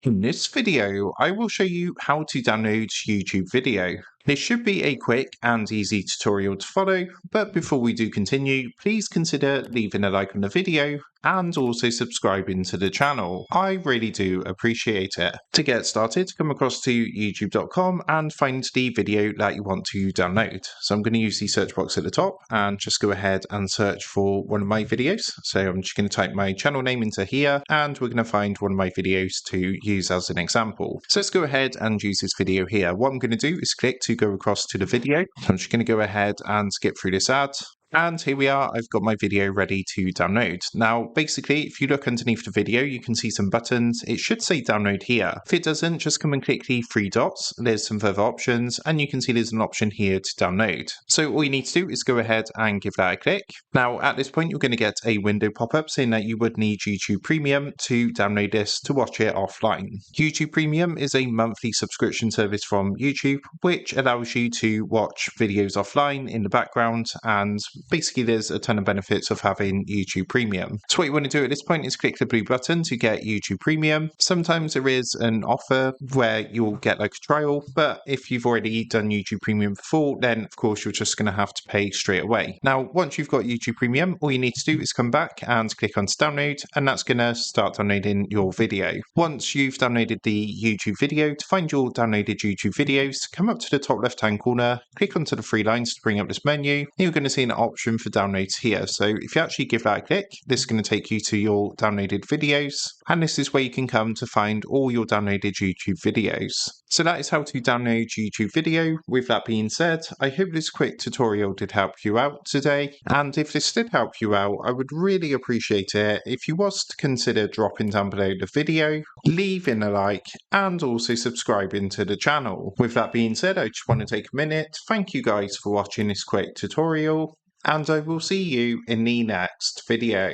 In this video, I will show you how to download YouTube video. This should be a quick and easy tutorial to follow, but before we do continue, please consider leaving a like on the video and also subscribing to the channel. I really do appreciate it. To get started, come across to youtube.com and find the video that you want to download. So I'm going to use the search box at the top and just go ahead and search for one of my videos. So I'm just going to type my channel name into here and we're going to find one of my videos to use as an example. So let's go ahead and use this video here. What I'm going to do is click to go across to the video. I'm just going to go ahead and skip through this ad. And here we are, I've got my video ready to download. Now, basically, if you look underneath the video, you can see some buttons. It should say download here. If it doesn't, just come and click the three dots. There's some further options, and you can see there's an option here to download. So all you need to do is go ahead and give that a click. Now, at this point, you're going to get a window pop up saying that you would need YouTube Premium to download this to watch it offline. YouTube Premium is a monthly subscription service from YouTube, which allows you to watch videos offline in the background, and basically there's a ton of benefits of having YouTube Premium. So what you want to do at this point is click the blue button to get YouTube Premium. Sometimes there is an offer where you'll get like a trial, but if you've already done YouTube Premium before, then of course you're just going to have to pay straight away. Now, once you've got YouTube Premium, all you need to do is come back and click on download, and that's going to start downloading your video. Once you've downloaded the YouTube video, to find your downloaded YouTube videos, come up to the top left hand corner, click onto the three lines to bring up this menu. You're going to see an option for downloads here. So if you actually give that a click, this is going to take you to your downloaded videos, and this is where you can come to find all your downloaded YouTube videos. So that is how to download YouTube video. With that being said, I hope this quick tutorial did help you out today, and if this did help you out, I would really appreciate it if you was to consider dropping down below the video, leaving a like, and also subscribing to the channel. With that being said, I just want to take a minute. Thank you guys for watching this quick tutorial, and I will see you in the next video.